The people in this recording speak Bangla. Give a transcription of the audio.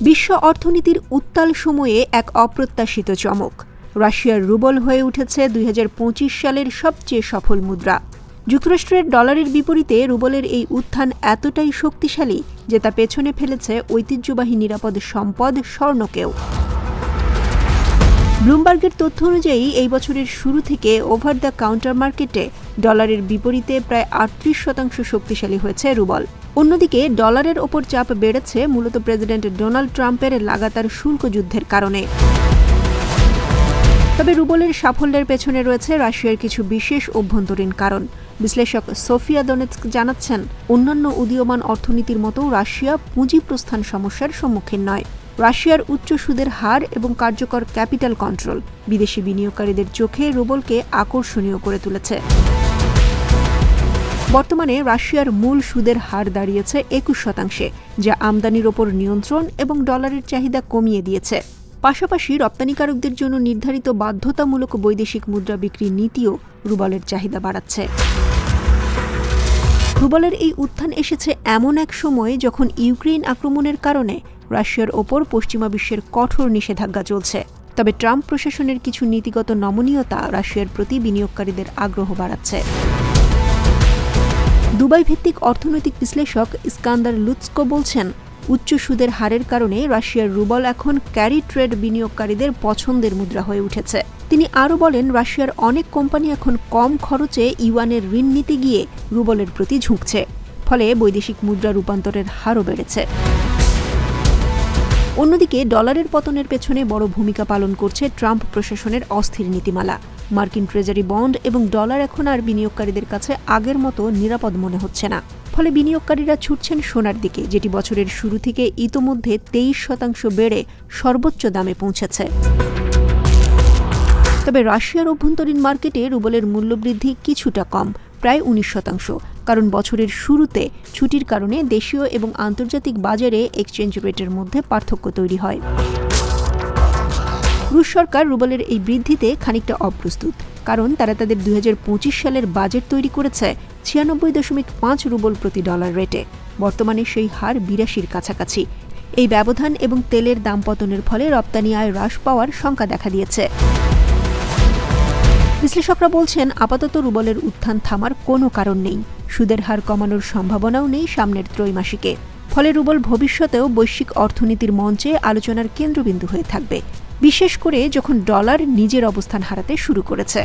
বিশ্ব অর্থনীতির উত্তাল সময়ে এক অপ্রত্যাশিত চমক। রাশিয়ার রুবল হয়ে উঠেছে ২০২৫ সালের সবচেয়ে সফল মুদ্রা। যুক্তরাষ্ট্রের ডলারের বিপরীতে রুবলের এই উত্থান এতটাই শক্তিশালী যে তা পেছনে ফেলেছে ঐতিহ্যবাহী নিরাপদ সম্পদ স্বর্ণকেও। ব্লুমবার্গের তথ্য অনুযায়ী এই বছরের শুরু থেকে ওভার দ্য কাউন্টার মার্কেটে ডলারের বিপরীতে প্রায় ৩৮% শক্তিশালী হয়েছে রুবল। অন্যদিকে ডলারের ওপর চাপ বেড়েছে মূলত প্রেসিডেন্ট ডোনাল্ড ট্রাম্পের লাগাতার শুল্ক যুদ্ধের কারণে। তবে রুবলের সাফল্যের পেছনে রয়েছে রাশিয়ার কিছু বিশেষ অভ্যন্তরীণ কারণ। বিশ্লেষক সোফিয়া দোনেৎস্ক জানাচ্ছেন, অন্যান্য উদীয়মান অর্থনীতির মতো রাশিয়া পুঁজিপ্রস্থান সমস্যার সম্মুখীন নয়। রাশিয়ার উচ্চ সুদের হার এবং কার্যকর ক্যাপিটাল কন্ট্রোল বিদেশি বিনিয়োগকারীদের চোখে রুবলকে আকর্ষণীয় করে তুলেছে। বর্তমানে রাশিয়ার মূল সুদের হার দাঁড়িয়েছে ২১%, যা আমদানির ওপর নিয়ন্ত্রণ এবং ডলারের চাহিদা কমিয়ে দিয়েছে। পাশাপাশি রপ্তানিকারকদের জন্য নির্ধারিত বাধ্যতামূলক বৈদেশিক মুদ্রা বিক্রি নীতিও রুবলের চাহিদা বাড়াচ্ছে। রুবলের এই উত্থান এসেছে এমন এক সময়ে যখন ইউক্রেন আক্রমণের কারণে রাশিয়ার ওপর পশ্চিমা বিশ্বের কঠোর নিষেধাজ্ঞা চলছে। তবে ট্রাম্প প্রশাসনের কিছু নীতিগত নমনীয়তা রাশিয়ার প্রতি বিনিয়োগকারীদের আগ্রহ বাড়াচ্ছে। দুবাই ভিত্তিক অর্থনৈতিক বিশ্লেষক ইস্কান্দার লুৎসকো বলছেন, উচ্চ সুদের হারের কারণে রাশিয়ার রুবল এখন ক্যারি ট্রেড বিনিয়োগকারীদের পছন্দের মুদ্রা হয়ে উঠেছে। তিনি আরও বলেন, রাশিয়ার অনেক কোম্পানি এখন কম খরচে ইউয়ানের ঋণ নিতে গিয়ে রুবলের প্রতি ঝুঁকছে। ফলে বৈদেশিক মুদ্রা রূপান্তরের হারও বেড়েছে। অন্যদিকে ডলারের পতনের পেছনে বড় ভূমিকা পালন করছে ট্রাম্প প্রশাসনের অস্থির নীতিমালা। মার্কিন ট্রেজারি বন্ড এবং ডলার এখন আর বিনিয়োগকারীদের কাছে আগের মতো নিরাপদ মনে হচ্ছে না। ফলে বিনিয়োগকারীরা ছুটছেন সোনার দিকে, যেটি বছরের শুরু থেকে ইতোমধ্যে 23% বেড়ে সর্বোচ্চ দামে পৌঁছেছে। তবে রাশিয়ার অভ্যন্তরীণ মার্কেটে রুবলের মূল্যবৃদ্ধি কিছুটা কম, প্রায় 19%, কারণ বছরের শুরুতে ছুটির কারণে দেশীয় এবং আন্তর্জাতিক বাজারে এক্সচেঞ্জ রেটের মধ্যে পার্থক্য তৈরি হয়। রুশ সরকার রুবলের এই বৃদ্ধিতে খানিকটা অপ্রস্তুত, কারণ তারা তাদের ২০২৫ সালের বাজেট তৈরি করেছে ৯৬.৫ রুবল প্রতি ডলার রেটে। বর্তমানে সেই হার ৮২-র কাছাকাছি। এই ব্যবধান এবং তেলের দাম পতনের ফলে রপ্তানি আয় হ্রাস পাওয়ার শঙ্কা দেখা দিয়েছে। বিশ্লেষকরা বলছেন, আপাতত রুবলের উত্থান থামার কোনো কারণ নেই। সুদের হার কমানোর সম্ভাবনাও নেই সামনের ত্রৈমাসিকে। ফলে রুবল ভবিষ্যতেও বৈশ্বিক অর্থনীতির মঞ্চে আলোচনার কেন্দ্রবিন্দু হয়ে থাকবে, বিশেষ করে যখন ডলার নিজের অবস্থান হারাতে শুরু করেছে।